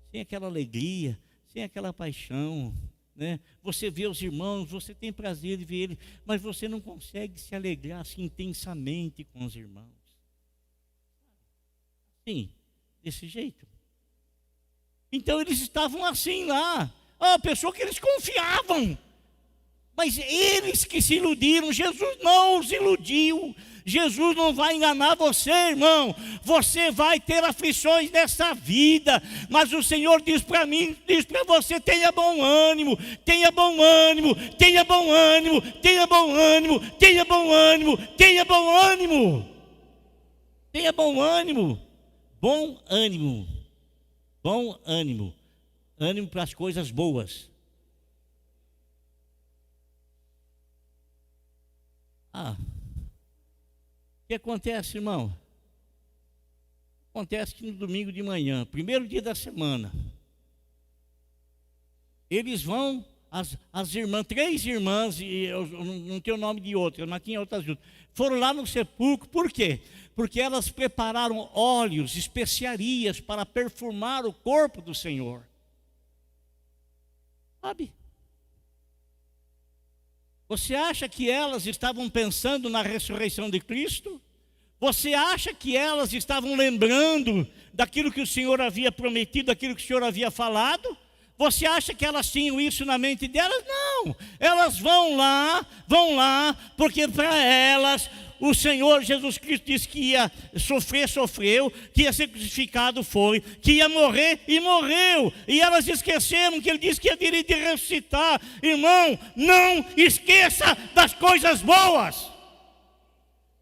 sem aquela alegria, sem aquela paixão, né? Você vê os irmãos, você tem prazer de ver eles, mas você não consegue se alegrar assim intensamente com os irmãos. Sim, desse jeito. Então eles estavam assim lá, a pessoa que eles confiavam, mas eles que se iludiram. Jesus não os iludiu, Jesus não vai enganar você, irmão. Você vai ter aflições nessa vida, mas o Senhor diz para mim, diz para você: tenha bom ânimo, tenha bom ânimo, tenha bom ânimo, tenha bom ânimo, tenha bom ânimo, tenha bom ânimo. Tenha bom ânimo, bom ânimo, bom ânimo, ânimo para as coisas boas. O que acontece, irmão? Acontece que no domingo de manhã, primeiro dia da semana, eles vão, as irmãs, 3 irmãs, e eu não tenho o nome de outras, mas tinha outras juntas, foram lá no sepulcro. Por quê? Porque elas prepararam óleos, especiarias para perfumar o corpo do Senhor. Sabe? Você acha que elas estavam pensando na ressurreição de Cristo? Você acha que elas estavam lembrando daquilo que o Senhor havia prometido, daquilo que o Senhor havia falado? Você acha que elas tinham isso na mente delas? Não, elas vão lá, porque para elas o Senhor Jesus Cristo disse que ia sofrer, sofreu, que ia ser crucificado, foi, que ia morrer e morreu. E elas esqueceram que ele disse que ia vir e ressuscitar. Irmão, não esqueça das coisas boas.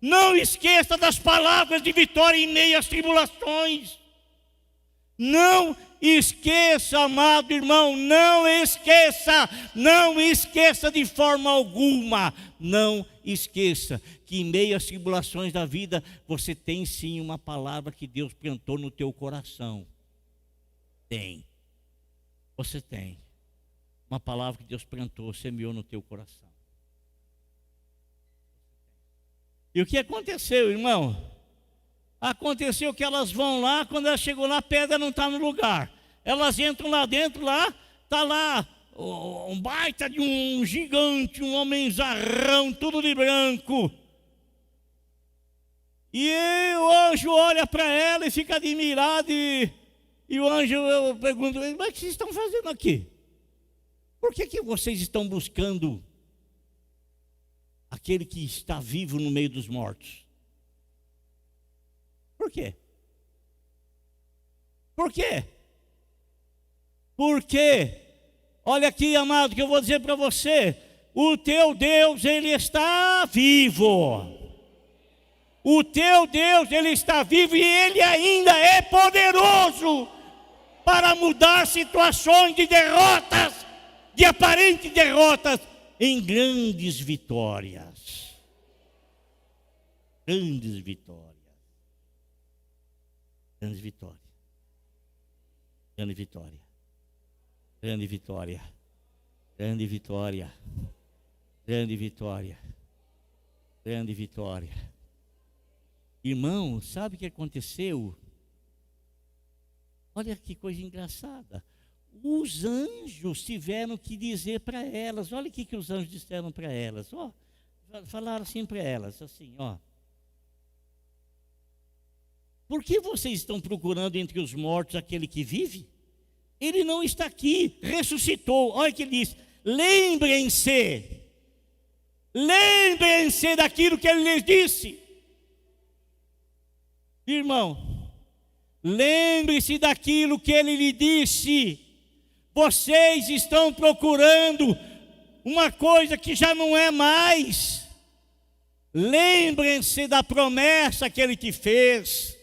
Não esqueça das palavras de vitória em meio às tribulações. Não esqueça, amado irmão, não esqueça de forma alguma. Não esqueça que em meio às tribulações da vida, você tem sim uma palavra que Deus plantou no teu coração. Tem. Você tem. Uma palavra que Deus plantou, semeou no teu coração. E o que aconteceu, irmão? Aconteceu que elas vão lá, quando elas chegam lá, a pedra não está no lugar. Elas entram lá dentro, está lá um baita de um gigante, um homenzarrão, tudo de branco. E o anjo olha para ela e fica admirado, e o anjo, eu pergunto: mas o que vocês estão fazendo aqui? Por que vocês estão buscando aquele que está vivo no meio dos mortos? Por quê? Por quê? Porque, olha aqui, amado, que eu vou dizer para você: o teu Deus, Ele está vivo. O teu Deus, Ele está vivo, e Ele ainda é poderoso para mudar situações de derrotas, de aparentes derrotas, em grandes vitórias. Grandes vitórias. Grande vitória. Grande vitória. Grande vitória. Grande vitória. Grande vitória. Grande vitória. Irmão, sabe o que aconteceu? Olha que coisa engraçada. Os anjos tiveram que dizer para elas, olha o que os anjos disseram para elas. Falaram assim para elas, assim, por que vocês estão procurando entre os mortos aquele que vive? Ele não está aqui, ressuscitou. Olha o que ele diz: lembrem-se daquilo que ele lhes disse. Irmão, lembre-se daquilo que ele lhe disse. Vocês estão procurando uma coisa que já não é mais. Lembrem-se da promessa que ele te fez.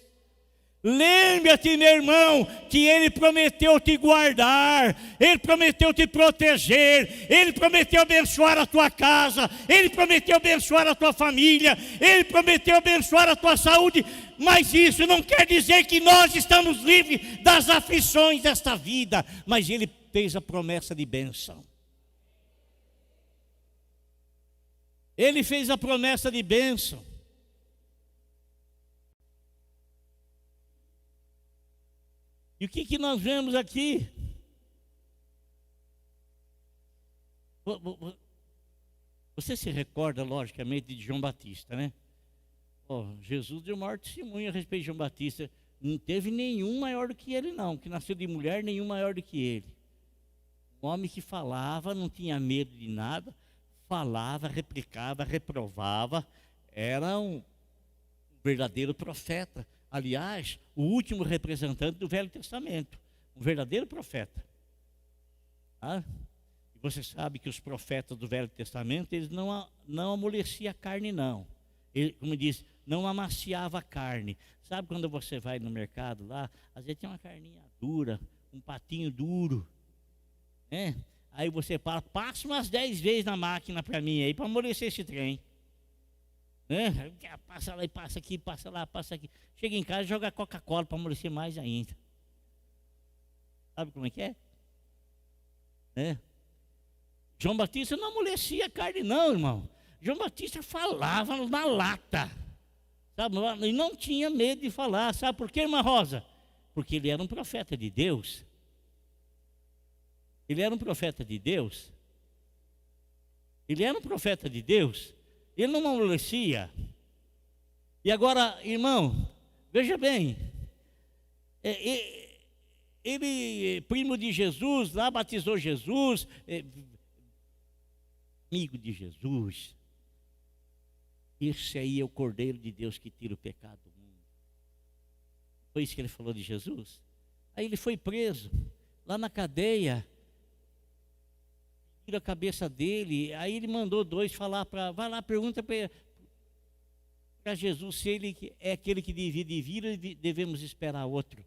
Lembre-te, meu irmão, que Ele prometeu te guardar, Ele prometeu te proteger, Ele prometeu abençoar a tua casa, Ele prometeu abençoar a tua família, Ele prometeu abençoar a tua saúde. Mas isso não quer dizer que nós estamos livres das aflições desta vida, mas Ele fez a promessa de bênção. Ele fez a promessa de bênção. E o que nós vemos aqui? Você se recorda, logicamente, de João Batista, né? Jesus deu maior testemunho a respeito de João Batista. Não teve nenhum maior do que ele, não. Que nasceu de mulher, nenhum maior do que ele. Um homem que falava, não tinha medo de nada. Falava, replicava, reprovava. Era verdadeiro profeta. Aliás, o último representante do Velho Testamento, um verdadeiro profeta. Ah? E você sabe que os profetas do Velho Testamento, eles não amoleciam a carne, não. Ele, como diz, não amaciava a carne. Sabe quando você vai no mercado lá, às vezes tem uma carninha dura, um patinho duro, né? Aí você passa umas 10 vezes na máquina para mim aí, para amolecer esse trem. Né? Passa lá e passa aqui, passa lá, passa aqui. Chega em casa e joga Coca-Cola para amolecer mais ainda. Sabe como é que é? Né? João Batista não amolecia a carne não, irmão. João Batista falava na lata. Sabe? E não tinha medo de falar. Sabe por quê, irmã Rosa? Porque ele era um profeta de Deus. Ele era um profeta de Deus. Ele era um profeta de Deus. Ele não amolecia. E agora, irmão, veja bem. Ele, primo de Jesus, lá batizou Jesus, amigo de Jesus. Esse aí é o Cordeiro de Deus que tira o pecado do mundo. Foi isso que ele falou de Jesus. Aí ele foi preso, lá na cadeia. Tira a cabeça dele. Aí ele mandou 2 falar vai lá, pergunta para Jesus se ele é aquele que divide vir ou devemos esperar outro.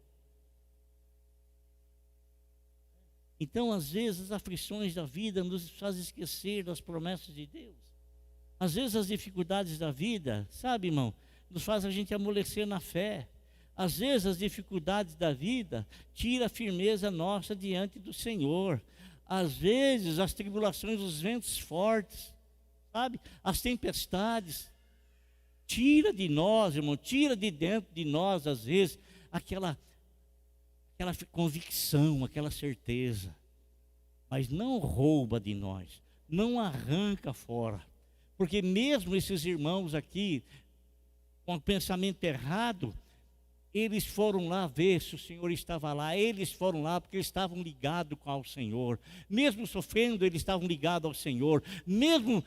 Então, às vezes, as aflições da vida nos fazem esquecer das promessas de Deus. Às vezes, as dificuldades da vida, sabe, irmão, nos fazem a gente amolecer na fé. Às vezes, as dificuldades da vida tiram a firmeza nossa diante do Senhor. Às vezes, as tribulações, os ventos fortes, sabe, as tempestades, tira de nós, irmão, tira de dentro de nós, às vezes, aquela convicção, aquela certeza, mas não rouba de nós, não arranca fora, porque mesmo esses irmãos aqui, com o pensamento errado, eles foram lá ver se o Senhor estava lá. Eles foram lá porque eles estavam ligados ao Senhor. Mesmo sofrendo, eles estavam ligados ao Senhor. Mesmo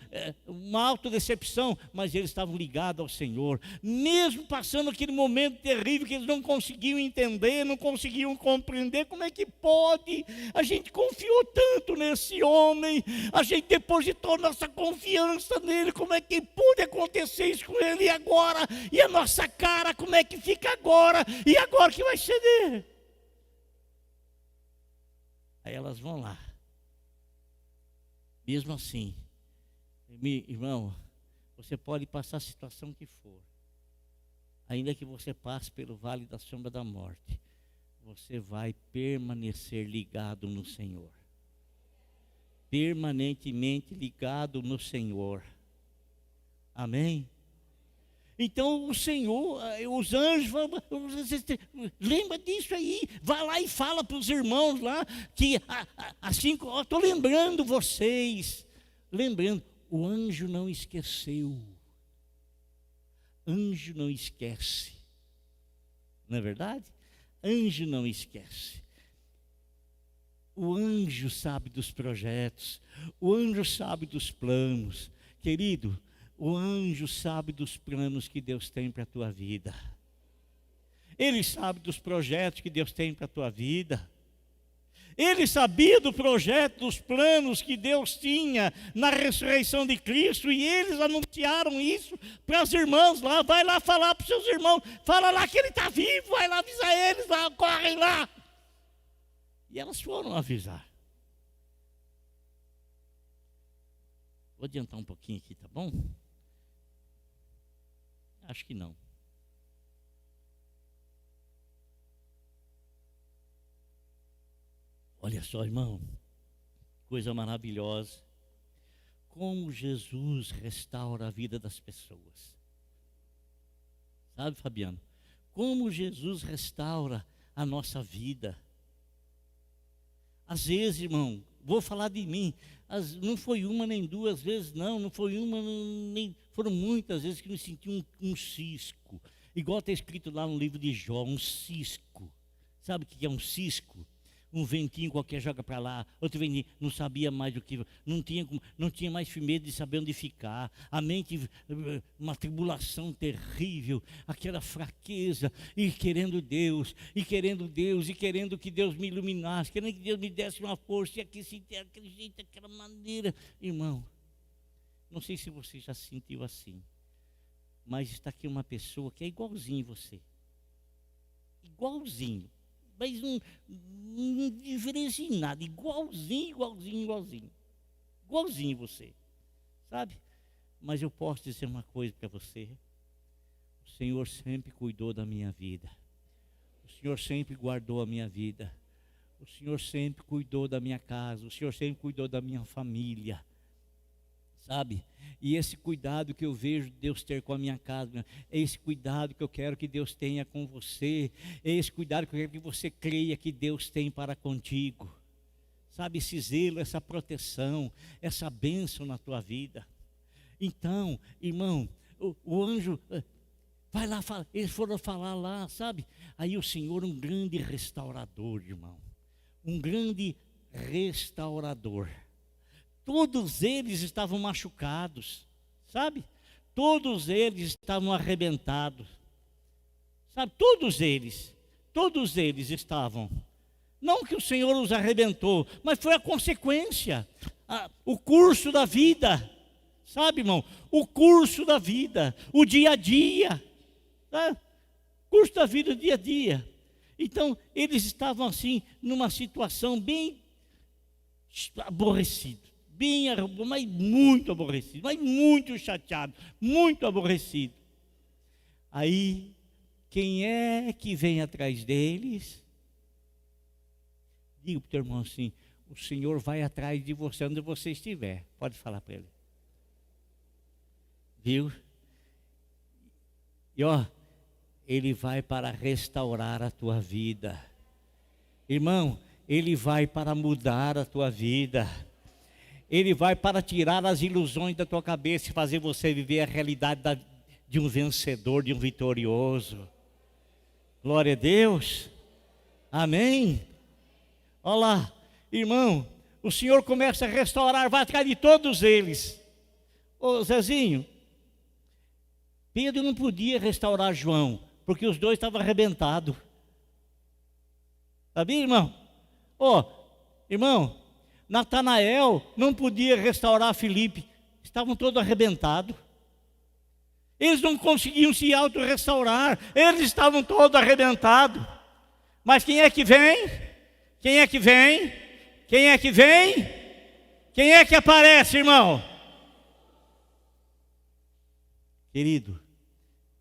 uma autodecepção, mas eles estavam ligados ao Senhor. Mesmo passando aquele momento terrível que eles não conseguiam entender, não conseguiam compreender. Como é que pode? A gente confiou tanto nesse homem. A gente depositou nossa confiança nele. Como é que pode acontecer isso com ele agora? E a nossa cara, como é que fica agora? E agora que vai ceder? Aí elas vão lá. Mesmo assim, irmão, você pode passar a situação que for, ainda que você passe pelo vale da sombra da morte, você vai permanecer ligado no Senhor. Permanentemente ligado no Senhor. Amém? Então o Senhor, os anjos, lembra disso aí, vai lá e fala para os irmãos lá, que assim, estou lembrando vocês, lembrando, o anjo não esqueceu, anjo não esquece, não é verdade? Anjo não esquece, o anjo sabe dos projetos, o anjo sabe dos planos, querido. O anjo sabe dos planos que Deus tem para a tua vida. Ele sabe dos projetos que Deus tem para a tua vida. Ele sabia do projeto, dos planos que Deus tinha na ressurreição de Cristo. E eles anunciaram isso para os irmãos lá. Vai lá falar para os seus irmãos. Fala lá que ele está vivo. Vai lá avisar eles lá. Correm lá. E elas foram avisar. Vou adiantar um pouquinho aqui, tá bom? Acho que não. Olha só, irmão, coisa maravilhosa. Como Jesus restaura a vida das pessoas. Sabe, Fabiano? Como Jesus restaura a nossa vida. Às vezes, irmão, vou falar de mim, não foi uma nem 2 vezes, não foi uma, nem, foram muitas vezes que me senti um cisco, igual está escrito lá no livro de Jó, um cisco. Sabe o que é um cisco? Um ventinho qualquer joga para lá, outro ventinho, não sabia mais o que, não tinha mais firmeza de saber onde ficar. A mente, uma tribulação terrível, aquela fraqueza, e querendo Deus, e querendo que Deus me iluminasse, querendo que Deus me desse uma força, e aquele jeito, aquela maneira. Irmão, não sei se você já se sentiu assim, mas está aqui uma pessoa que é igualzinho você. Igualzinho. Mas não diferencia em nada. Igualzinho você. Sabe? Mas eu posso dizer uma coisa para você. O Senhor sempre cuidou da minha vida. O Senhor sempre guardou a minha vida. O Senhor sempre cuidou da minha casa. O Senhor sempre cuidou da minha família. Sabe? E esse cuidado que eu vejo Deus ter com a minha casa, é esse cuidado que eu quero que Deus tenha com você, é esse cuidado que eu quero que você creia que Deus tem para contigo. Sabe, esse zelo, essa proteção, essa bênção na tua vida. Então, irmão, o anjo vai lá, eles foram falar lá, sabe? Aí o Senhor, um grande restaurador, irmão, um grande restaurador. Todos eles estavam machucados, sabe? Todos eles estavam arrebentados, sabe? Todos eles estavam. Não que o Senhor os arrebentou, mas foi a consequência, o curso da vida, sabe, irmão? O curso da vida, o dia a dia, tá? Curso da vida, dia a dia. Então, eles estavam assim, numa situação bem aborrecida. Mas muito aborrecido, mas muito chateado, muito aborrecido. Aí, quem é que vem atrás deles? Diga para o teu irmão assim: o Senhor vai atrás de você onde você estiver. Pode falar para ele. Viu? E Ele vai para restaurar a tua vida. Irmão, Ele vai para mudar a tua vida. Ele vai para tirar as ilusões da tua cabeça e fazer você viver a realidade de um vencedor, de um vitorioso. Glória a Deus. Amém. Olha lá, irmão, o Senhor começa a restaurar, vai atrás de todos eles. Ô Zezinho, Pedro não podia restaurar João, porque os dois estavam arrebentados. Sabia, irmão? Irmão, Natanael não podia restaurar Filipe, estavam todos arrebentados. Eles não conseguiam se auto-restaurar, eles estavam todos arrebentados. Mas quem é que vem? Quem é que vem? Quem é que vem? Quem é que aparece, irmão? Querido,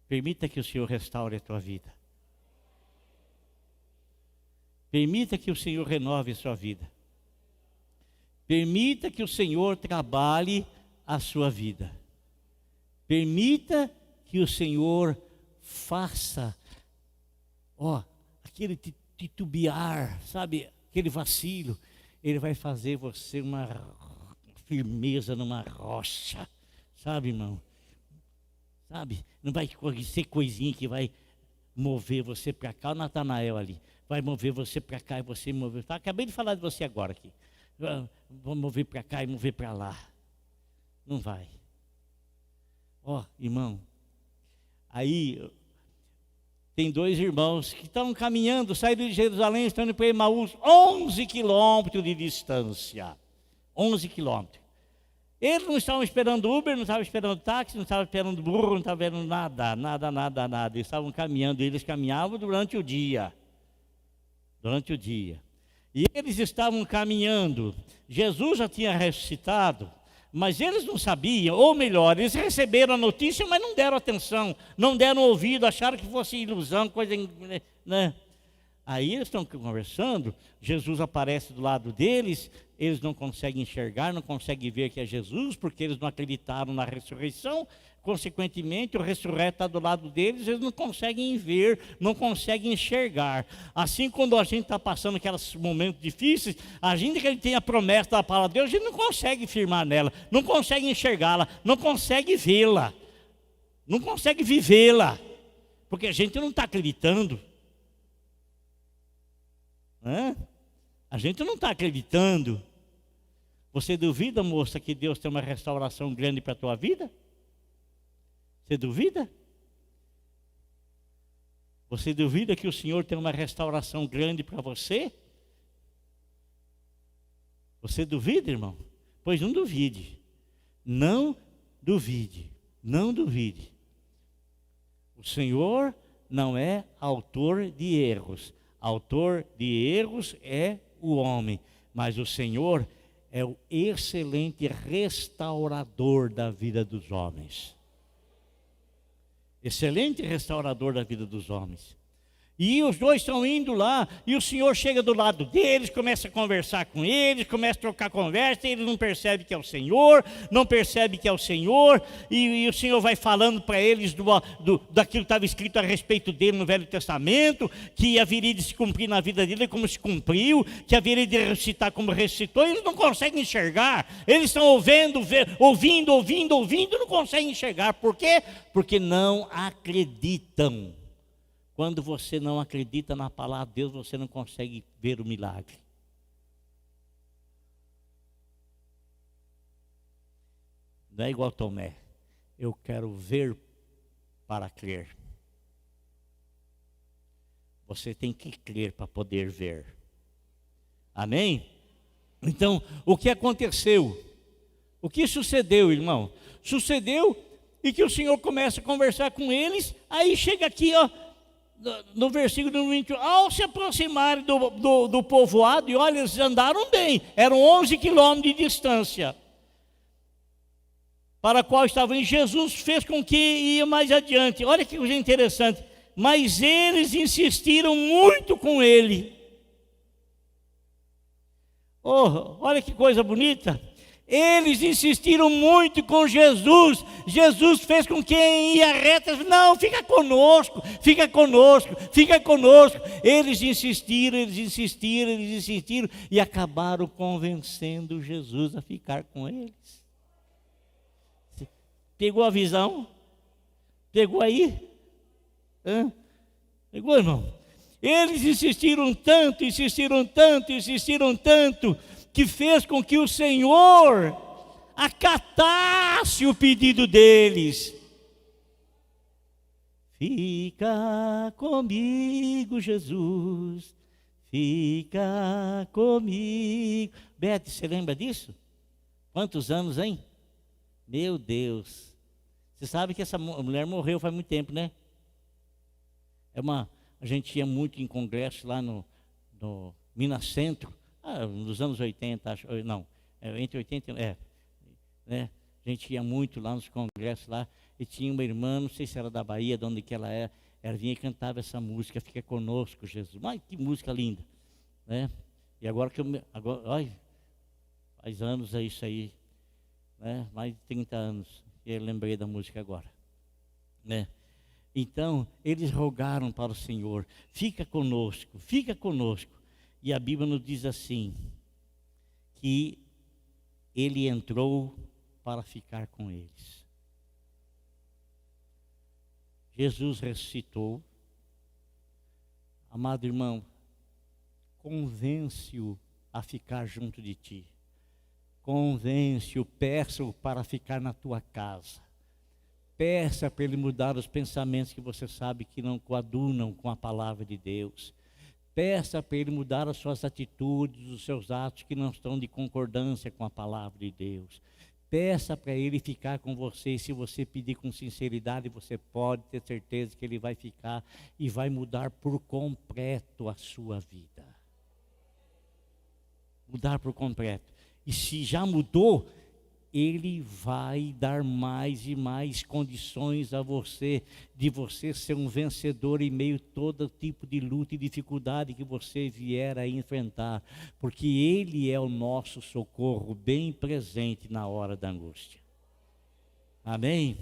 permita que o Senhor restaure a tua vida. Permita que o Senhor renove a sua vida. Permita que o Senhor trabalhe a sua vida. Permita que o Senhor faça, aquele titubear, sabe, aquele vacilo. Ele vai fazer você uma firmeza numa rocha, sabe, irmão? Sabe, não vai ser coisinha que vai mover você para cá. O Natanael ali vai mover você para cá e você mover. Acabei de falar de você agora aqui. Vou mover para cá e mover para lá. Não vai. Irmão, aí tem dois irmãos que estão caminhando, saíram de Jerusalém, estão indo para Emaús, 11 quilômetros de distância. 11 quilômetros. Eles não estavam esperando Uber, não estavam esperando táxi, não estavam esperando burro, não estavam esperando nada. Eles estavam caminhando, eles caminhavam durante o dia. E eles estavam caminhando. Jesus já tinha ressuscitado, mas eles não sabiam, ou melhor, eles receberam a notícia, mas não deram atenção, não deram ouvido, acharam que fosse ilusão, coisa, né? Aí eles estão conversando, Jesus aparece do lado deles, eles não conseguem enxergar, não conseguem ver que é Jesus, porque eles não acreditaram na ressurreição. Consequentemente, o ressurreto está do lado deles, eles não conseguem ver, não conseguem enxergar. Assim, quando a gente está passando aqueles momentos difíceis, a gente que tem a promessa da palavra de Deus, a gente não consegue firmar nela, não consegue enxergá-la, não consegue vê-la, não consegue vivê-la, porque a gente não está acreditando. A gente não está acreditando. Você duvida, moça, que Deus tem uma restauração grande para a tua vida? Você duvida? Você duvida que o Senhor tem uma restauração grande para você? Você duvida, irmão? Pois não duvide. Não duvide. Não duvide. O Senhor não é autor de erros. Autor de erros é o homem. Mas o Senhor é o excelente restaurador da vida dos homens. Excelente restaurador da vida dos homens. E os dois estão indo lá, e o Senhor chega do lado deles, começa a conversar com eles, começa a trocar conversa, e eles não percebem que é o Senhor, não percebem que é o Senhor, e o Senhor vai falando para eles daquilo que estava escrito a respeito dele no Velho Testamento, que haveria de se cumprir na vida dele como se cumpriu, que haveria de ressuscitar como ressuscitou, e eles não conseguem enxergar, eles estão ouvindo, não conseguem enxergar. Por quê? Porque não acreditam. Quando você não acredita na palavra de Deus, você não consegue ver o milagre. Não é igual Tomé. Eu quero ver para crer. Você tem que crer para poder ver. Amém? Então, o que aconteceu? O que sucedeu, irmão? Sucedeu e que o Senhor começa a conversar com eles, aí chega aqui, ó. No versículo 21, ao se aproximarem do povoado, e olha, eles andaram bem, eram 11 quilômetros de distância, para a qual estavam, e Jesus fez com que ia mais adiante. Olha que coisa interessante, mas eles insistiram muito com ele. Oh, olha que coisa bonita. Eles insistiram muito com Jesus. Jesus fez com que ia reto. Não, fica conosco, fica conosco, fica conosco. Eles insistiram e acabaram convencendo Jesus a ficar com eles. Pegou a visão? Pegou aí? Pegou, irmão? Eles insistiram tanto, que fez com que o Senhor acatasse o pedido deles. Fica comigo, Jesus, fica comigo. Bete, você lembra disso? Quantos anos, hein? Meu Deus. Você sabe que essa mulher morreu faz muito tempo, né? A gente ia muito em congresso lá no Minas Centro. Nos anos 80, acho, não, entre 80 né? A gente ia muito lá nos congressos lá, e tinha uma irmã, não sei se era da Bahia, de onde que ela é, ela vinha e cantava essa música, Fica Conosco, Jesus. Mas que música linda, né? E agora olha, faz anos é isso aí, né? Mais de 30 anos, eu lembrei da música agora, né? Então, eles rogaram para o Senhor, fica conosco, fica conosco. E a Bíblia nos diz assim, que ele entrou para ficar com eles. Jesus ressuscitou. Amado irmão, convence-o a ficar junto de ti. Convence-o, peça-o para ficar na tua casa. Peça para ele mudar os pensamentos que você sabe que não coadunam com a palavra de Deus. Peça para ele mudar as suas atitudes, os seus atos que não estão de concordância com a palavra de Deus. Peça para ele ficar com você, e se você pedir com sinceridade, você pode ter certeza que ele vai ficar e vai mudar por completo a sua vida. Mudar por completo. E se já mudou, ele vai dar mais e mais condições a você, de você ser um vencedor em meio a todo tipo de luta e dificuldade que você vier a enfrentar, porque ele é o nosso socorro bem presente na hora da angústia. Amém?